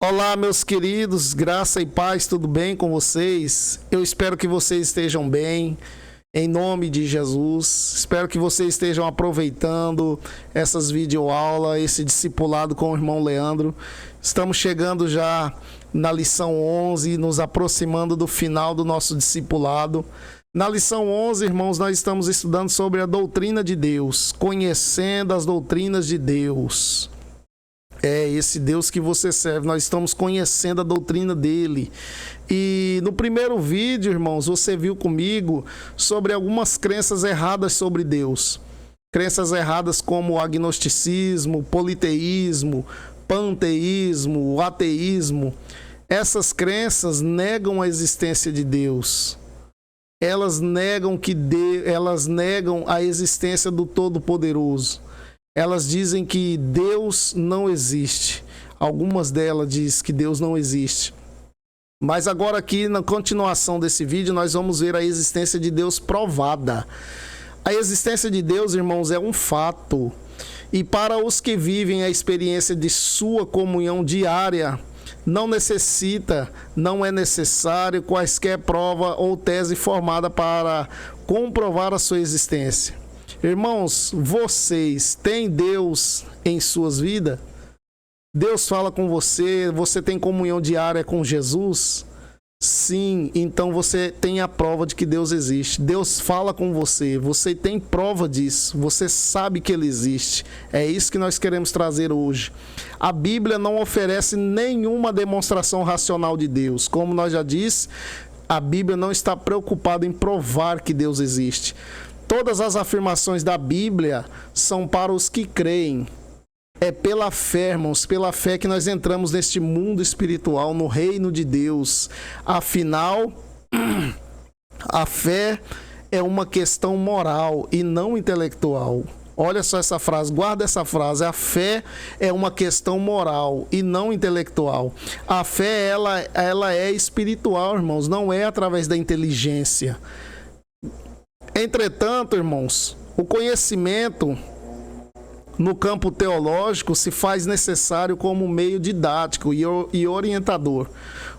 Olá, meus queridos, graça e paz, tudo bem com vocês? Eu espero que vocês estejam bem, em nome de Jesus. Espero que vocês estejam aproveitando essas videoaulas, esse discipulado com o irmão Leandro. Estamos chegando já na lição 11, nos aproximando do final do nosso discipulado. Na lição 11, irmãos, nós estamos estudando sobre a doutrina de Deus, conhecendo as doutrinas de Deus. É esse Deus que você serve, nós estamos conhecendo a doutrina dele. E no primeiro vídeo, irmãos, você viu comigo sobre algumas crenças erradas sobre Deus. Crenças erradas como o agnosticismo, politeísmo, panteísmo, ateísmo. Essas crenças negam a existência de Deus. Elas negam a existência do Todo-Poderoso. Elas dizem que Deus não existe. Algumas delas dizem que Deus não existe. Mas agora aqui, na continuação desse vídeo, nós vamos ver a existência de Deus provada. A existência de Deus, irmãos, é um fato. E para os que vivem a experiência de sua comunhão diária, não é necessário quaisquer prova ou tese formada para comprovar a sua existência. Irmãos, vocês têm Deus em suas vidas? Deus fala com você? Você tem comunhão diária com Jesus? Sim, então você tem a prova de que Deus existe. Deus fala com você, você tem prova disso, você sabe que Ele existe. É isso que nós queremos trazer hoje. A Bíblia não oferece nenhuma demonstração racional de Deus. Como nós já disse, a Bíblia não está preocupada em provar que Deus existe. Todas as afirmações da Bíblia são para os que creem. É pela fé, irmãos, pela fé que nós entramos neste mundo espiritual, no reino de Deus. Afinal, a fé é uma questão moral e não intelectual. Olha só essa frase, guarda essa frase. A fé é uma questão moral e não intelectual. A fé, ela é espiritual, irmãos, não é através da inteligência. Entretanto, irmãos, o conhecimento no campo teológico se faz necessário como meio didático e orientador.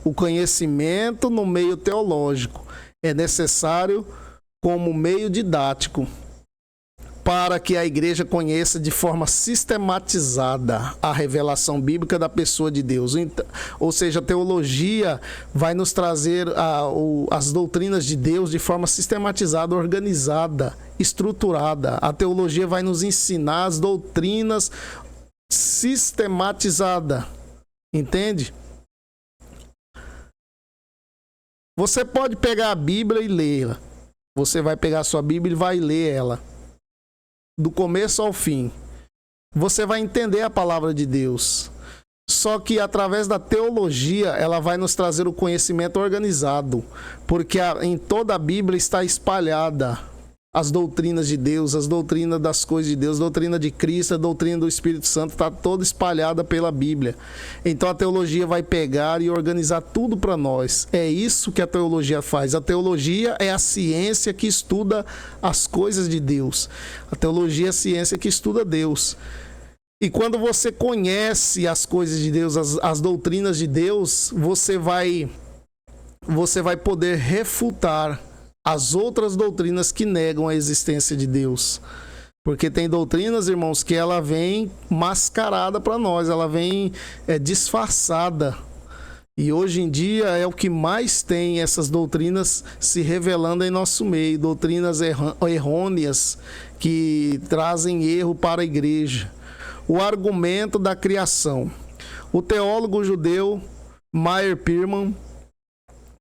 O conhecimento no meio teológico é necessário como meio didático para que a igreja conheça de forma sistematizada a revelação bíblica da pessoa de Deus. Ou seja, a teologia vai nos trazer as doutrinas de Deus de forma sistematizada, organizada, estruturada. A teologia vai nos ensinar as doutrinas sistematizada. Entende? Você pode pegar a Bíblia e lê-la. Você vai pegar a sua Bíblia e vai ler ela do começo ao fim. Você vai entender a palavra de Deus. Só que através da teologia, ela vai nos trazer o conhecimento organizado. Porque em toda a Bíblia está espalhada as doutrinas de Deus, as doutrinas das coisas de Deus, a doutrina de Cristo, a doutrina do Espírito Santo, está toda espalhada pela Bíblia. Então a teologia vai pegar e organizar tudo para nós. É isso que a teologia faz. A teologia é a ciência que estuda as coisas de Deus. A teologia é a ciência que estuda Deus. E quando você conhece as coisas de Deus, as doutrinas de Deus, você vai poder refutar as outras doutrinas que negam a existência de Deus. Porque tem doutrinas, irmãos, que ela vem mascarada para nós, ela vem disfarçada. E hoje em dia é o que mais tem essas doutrinas se revelando em nosso meio, doutrinas errôneas que trazem erro para a igreja. O argumento da criação. O teólogo judeu Meir Perman,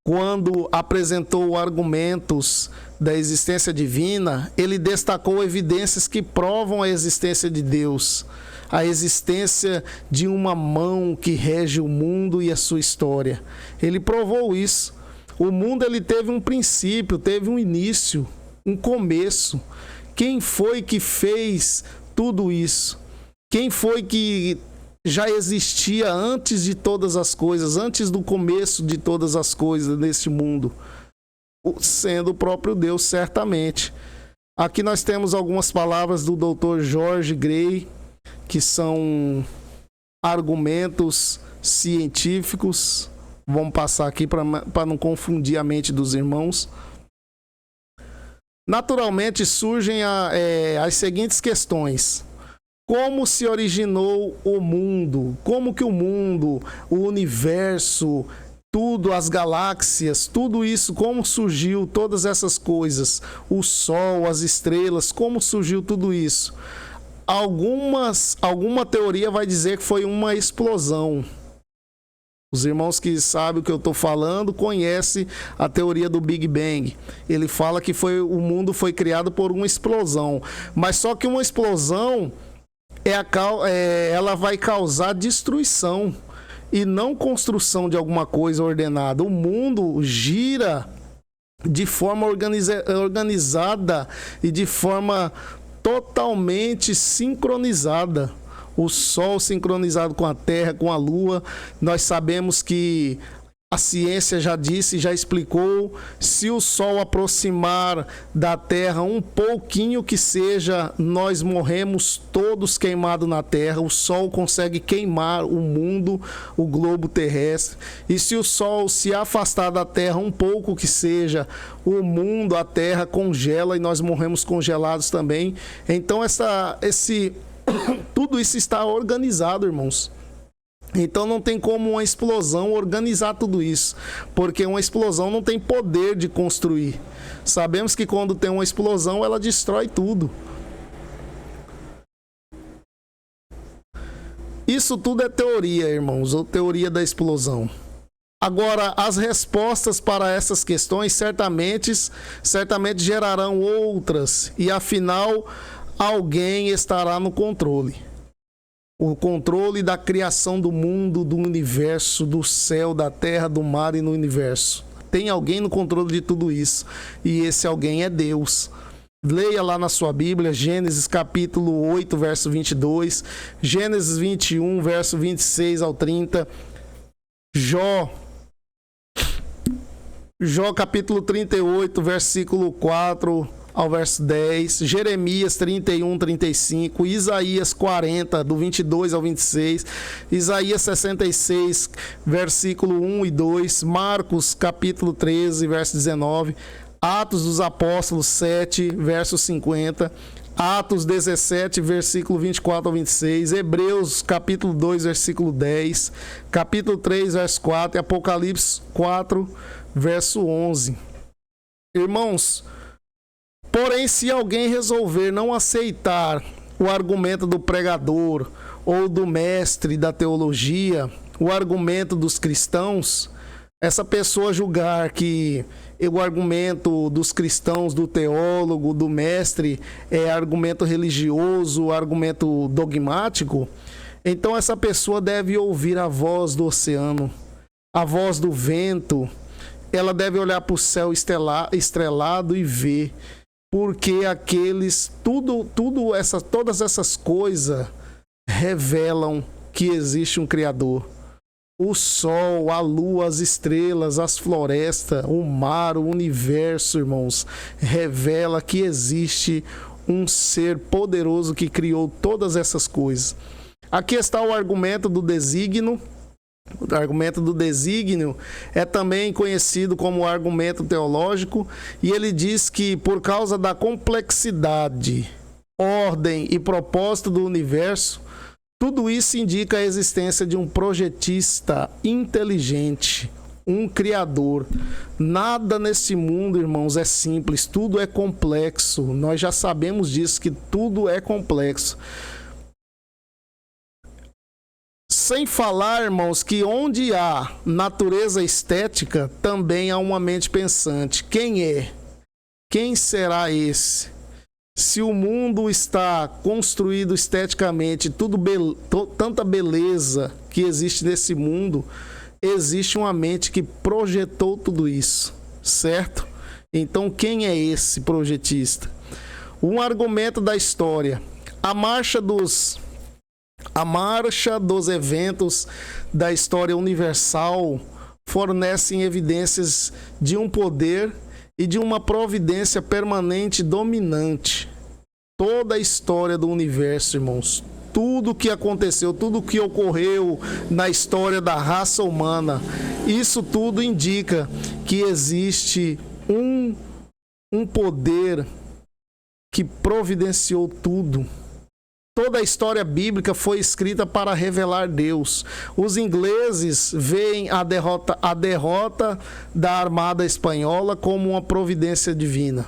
quando apresentou argumentos da existência divina, ele destacou evidências que provam a existência de Deus, a existência de uma mão que rege o mundo e a sua história. Ele provou isso. O mundo ele teve um princípio, teve um início, um começo. Quem foi que fez tudo isso? Quem foi que já existia antes de todas as coisas, antes do começo de todas as coisas neste mundo? Sendo o próprio Deus, certamente. Aqui nós temos algumas palavras do Dr. George Gray, que são argumentos científicos. Vamos passar aqui para não confundir a mente dos irmãos. Naturalmente surgem as seguintes questões. Como se originou o mundo? Como que o mundo, o universo, tudo, as galáxias, tudo isso, como surgiu todas essas coisas? O Sol, as estrelas, como surgiu tudo isso? Alguma teoria vai dizer que foi uma explosão. Os irmãos que sabem o que eu estou falando conhecem a teoria do Big Bang. Ele fala que o mundo foi criado por uma explosão. Mas só que uma explosão ela vai causar destruição e não construção de alguma coisa ordenada. O mundo gira de forma organizada e de forma totalmente sincronizada. O Sol sincronizado com a Terra, com a Lua. Nós sabemos que a ciência já disse, já explicou, se o Sol aproximar da Terra um pouquinho que seja, nós morremos todos queimados na Terra. O Sol consegue queimar o mundo, o globo terrestre. E se o Sol se afastar da Terra um pouco que seja, o mundo, a Terra congela e nós morremos congelados também. Então tudo isso está organizado, irmãos. Então não tem como uma explosão organizar tudo isso, porque uma explosão não tem poder de construir. Sabemos que quando tem uma explosão, ela destrói tudo. Isso tudo é teoria, irmãos, ou teoria da explosão. Agora, as respostas para essas questões certamente gerarão outras, e afinal, alguém estará no controle. O controle da criação do mundo, do universo, do céu, da terra, do mar e no universo. Tem alguém no controle de tudo isso. E esse alguém é Deus. Leia lá na sua Bíblia, Gênesis capítulo 8, verso 22. Gênesis 21, verso 26 ao 30. Jó capítulo 38, versículo 4 ao verso 10, Jeremias 31, 35, Isaías 40, do 22 ao 26, Isaías 66, versículo 1 e 2, Marcos capítulo 13, verso 19, Atos dos Apóstolos 7, verso 50, Atos 17, versículo 24 ao 26, Hebreus capítulo 2, versículo 10, capítulo 3, verso 4 e Apocalipse 4, verso 11. Irmãos, porém, se alguém resolver não aceitar o argumento do pregador ou do mestre da teologia, o argumento dos cristãos, essa pessoa julgar que o argumento dos cristãos, do teólogo, do mestre, é argumento religioso, argumento dogmático, então essa pessoa deve ouvir a voz do oceano, a voz do vento, ela deve olhar para o céu estrelado e ver. Porque todas essas coisas revelam que existe um Criador. O sol, a lua, as estrelas, as florestas, o mar, o universo, irmãos, revela que existe um ser poderoso que criou todas essas coisas. Aqui está o argumento do desígnio. O argumento do desígnio é também conhecido como argumento teológico, e ele diz que por causa da complexidade, ordem e propósito do universo, tudo isso indica a existência de um projetista inteligente, um criador. Nada nesse mundo, irmãos, é simples, tudo é complexo. Nós já sabemos disso, que tudo é complexo. Sem falar, irmãos, que onde há natureza estética, também há uma mente pensante. Quem é? Quem será esse? Se o mundo está construído esteticamente, tanta beleza que existe nesse mundo, existe uma mente que projetou tudo isso, certo? Então, quem é esse projetista? Um argumento da história. A marcha dos eventos da história universal fornecem evidências de um poder e de uma providência permanente dominante. Toda a história do universo, irmãos, tudo que aconteceu, tudo que ocorreu na história da raça humana, isso tudo indica que existe um poder que providenciou tudo. Toda a história bíblica foi escrita para revelar Deus. Os ingleses veem a derrota da Armada Espanhola como uma providência divina.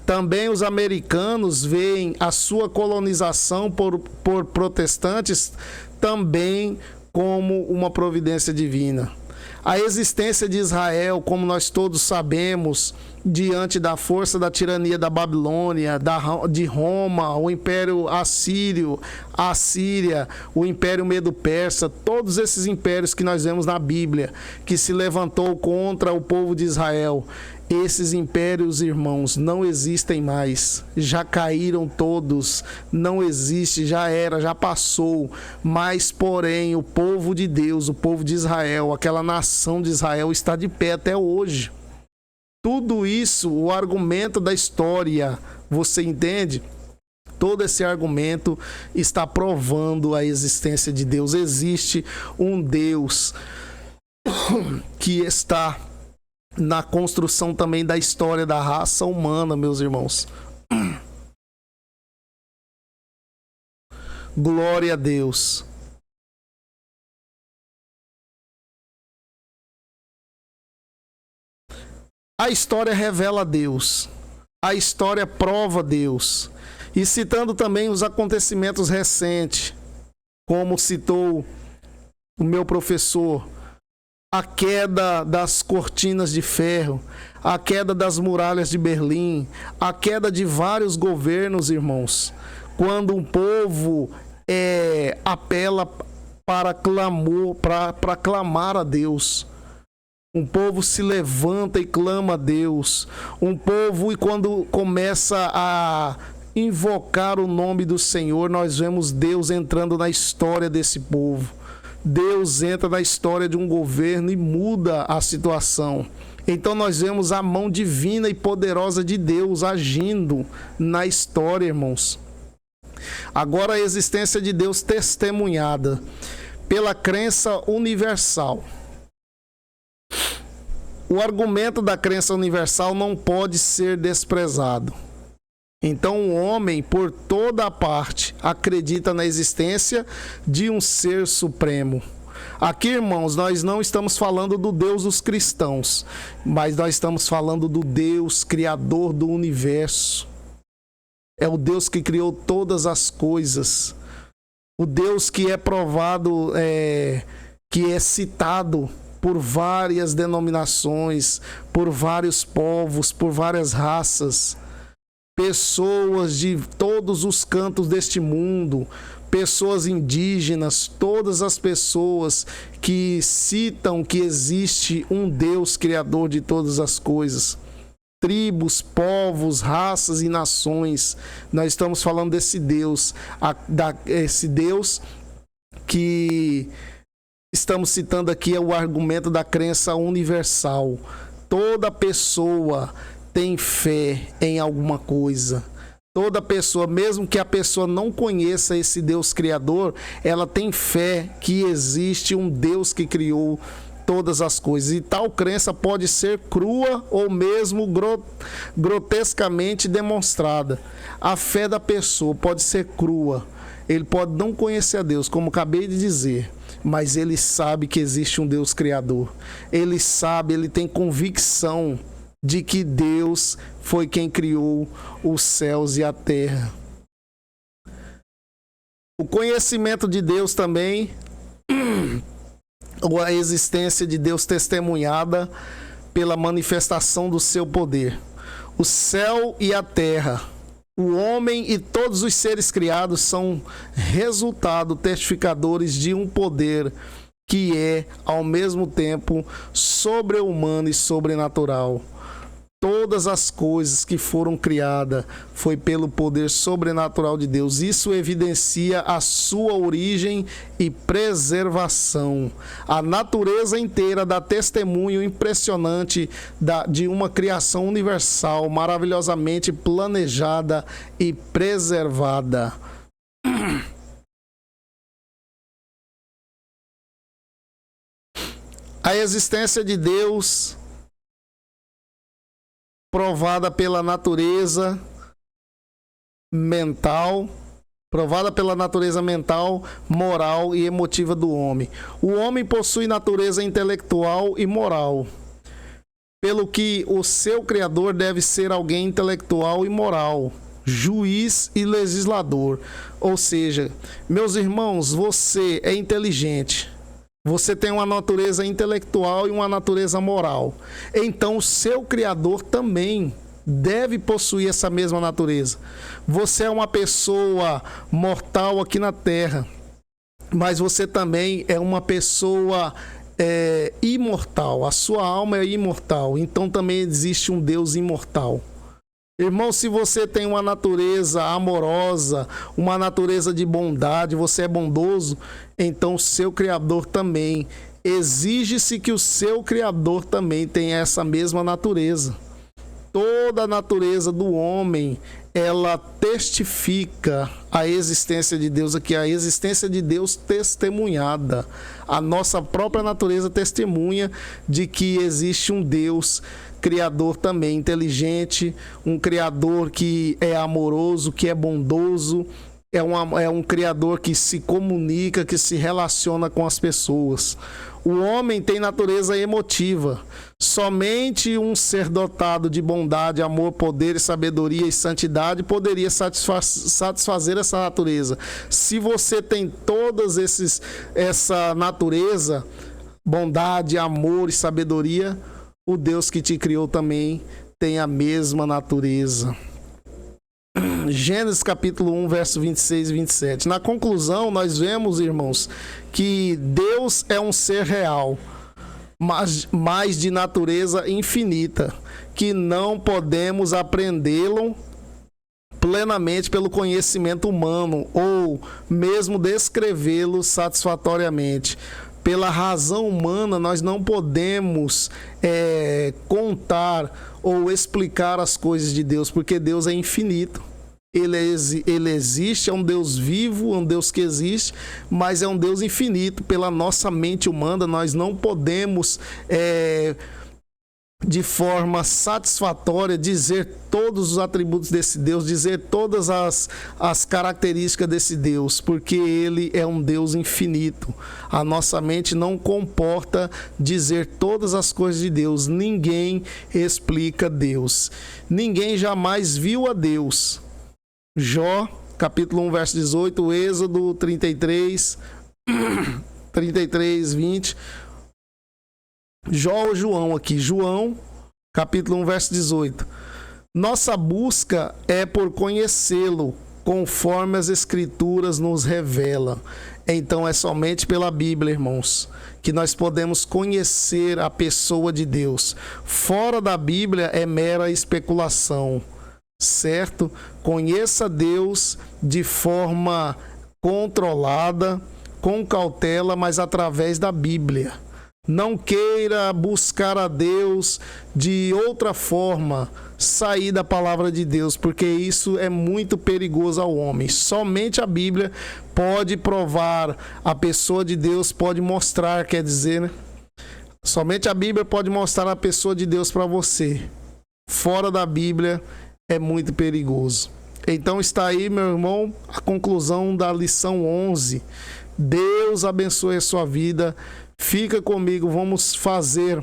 Também os americanos veem a sua colonização por protestantes também como uma providência divina. A existência de Israel, como nós todos sabemos, diante da força da tirania da Babilônia, de Roma, o Império Assírio, a Síria, o Império Medo-Persa, todos esses impérios que nós vemos na Bíblia, que se levantou contra o povo de Israel. Esses impérios, irmãos, não existem mais. Já caíram todos. Não existe, já era, já passou. Mas, porém, o povo de Deus, o povo de Israel, aquela nação de Israel está de pé até hoje. Tudo isso, o argumento da história, você entende? Todo esse argumento está provando a existência de Deus. Existe um Deus que está na construção também da história da raça humana, meus irmãos. Glória a Deus. A história revela Deus. A história prova Deus. E citando também os acontecimentos recentes, como citou o meu professor, a queda das cortinas de ferro, a queda das muralhas de Berlim, a queda de vários governos, irmãos. Quando um povo apela para clamor, para clamar a Deus. Um povo se levanta e clama a Deus. Um povo, e quando começa a invocar o nome do Senhor, nós vemos Deus entrando na história desse povo. Deus entra na história de um governo e muda a situação. Então nós vemos a mão divina e poderosa de Deus agindo na história, irmãos. Agora a existência de Deus testemunhada pela crença universal. O argumento da crença universal não pode ser desprezado. Então o homem, por toda a parte, acredita na existência de um ser supremo. Aqui, irmãos, nós não estamos falando do Deus dos cristãos, mas nós estamos falando do Deus criador do universo. É o Deus que criou todas as coisas. O Deus que é provado, que é citado por várias denominações, por vários povos, por várias raças. Pessoas de todos os cantos deste mundo, pessoas indígenas, todas as pessoas que citam que existe um Deus criador de todas as coisas. Tribos, povos, raças e nações. Nós estamos falando desse Deus, esse Deus que estamos citando aqui é o argumento da crença universal. Toda pessoa tem fé em alguma coisa. Toda pessoa, mesmo que a pessoa não conheça esse Deus criador, ela tem fé que existe um Deus que criou todas as coisas. E tal crença pode ser crua ou mesmo grotescamente demonstrada. A fé da pessoa pode ser crua. Ele pode não conhecer a Deus, como acabei de dizer, mas ele sabe que existe um Deus criador. Ele sabe, ele tem convicção de que Deus foi quem criou os céus e a terra. O conhecimento de Deus também, ou a existência de Deus testemunhada pela manifestação do seu poder. O céu e a terra, o homem e todos os seres criados são resultado testificadores de um poder que é, ao mesmo tempo, sobre-humano e sobrenatural. Todas as coisas que foram criadas foi pelo poder sobrenatural de Deus. Isso evidencia a sua origem e preservação. A natureza inteira dá testemunho impressionante de uma criação universal, maravilhosamente planejada e preservada. A existência de Deus, provada pela natureza mental, moral e emotiva do homem. O homem possui natureza intelectual e moral, pelo que o seu criador deve ser alguém intelectual e moral, juiz e legislador. Ou seja, meus irmãos, você é inteligente. Você tem uma natureza intelectual e uma natureza moral. Então, o seu criador também deve possuir essa mesma natureza. Você é uma pessoa mortal aqui na terra, mas você também é uma pessoa imortal. A sua alma é imortal. Então, também existe um Deus imortal. Irmão, se você tem uma natureza amorosa, uma natureza de bondade, você é bondoso, então o seu Criador também. Exige-se que o seu Criador também tenha essa mesma natureza. Toda a natureza do homem, ela testifica a existência de Deus aqui, a existência de Deus testemunhada. A nossa própria natureza testemunha de que existe um Deus Criador também inteligente, um Criador que é amoroso, que é bondoso, é um Criador que se comunica, que se relaciona com as pessoas. O homem tem natureza emotiva. Somente um ser dotado de bondade, amor, poder, sabedoria e santidade poderia satisfazer essa natureza. Se você tem essa natureza, bondade, amor e sabedoria, o Deus que te criou também tem a mesma natureza. Gênesis capítulo 1, verso 26 e 27. Na conclusão, nós vemos, irmãos, que Deus é um ser real, mas de natureza infinita, que não podemos apreendê-lo plenamente pelo conhecimento humano, ou mesmo descrevê-lo satisfatoriamente. Pela razão humana, nós não podemos contar ou explicar as coisas de Deus, porque Deus é infinito. Ele existe, é um Deus vivo, é um Deus que existe, mas é um Deus infinito. Pela nossa mente humana, nós não podemos, de forma satisfatória, dizer todos os atributos desse Deus, dizer todas as características desse Deus, porque ele é um Deus infinito. A nossa mente não comporta dizer todas as coisas de Deus. Ninguém explica Deus. Ninguém jamais viu a Deus. Jó, capítulo 1, verso 18, Êxodo 33, 20. Jó ou João aqui? João, capítulo 1, verso 18. Nossa busca é por conhecê-lo, conforme as Escrituras nos revelam. Então é somente pela Bíblia, irmãos, que nós podemos conhecer a pessoa de Deus. Fora da Bíblia é mera especulação, certo? Conheça Deus de forma controlada, com cautela, mas através da Bíblia. Não queira buscar a Deus de outra forma, sair da palavra de Deus, porque isso é muito perigoso ao homem. Somente a Bíblia pode provar a pessoa de Deus, pode mostrar, quer dizer, né? Somente a Bíblia pode mostrar a pessoa de Deus para você. Fora da Bíblia é muito perigoso. Então está aí, meu irmão, a conclusão da lição 11. Deus abençoe a sua vida. Fica comigo, vamos fazer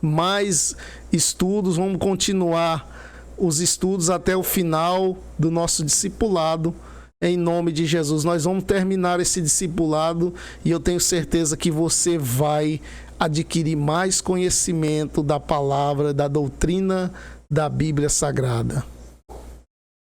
mais estudos, vamos continuar os estudos até o final do nosso discipulado, em nome de Jesus. Nós vamos terminar esse discipulado e eu tenho certeza que você vai adquirir mais conhecimento da palavra, da doutrina da Bíblia Sagrada.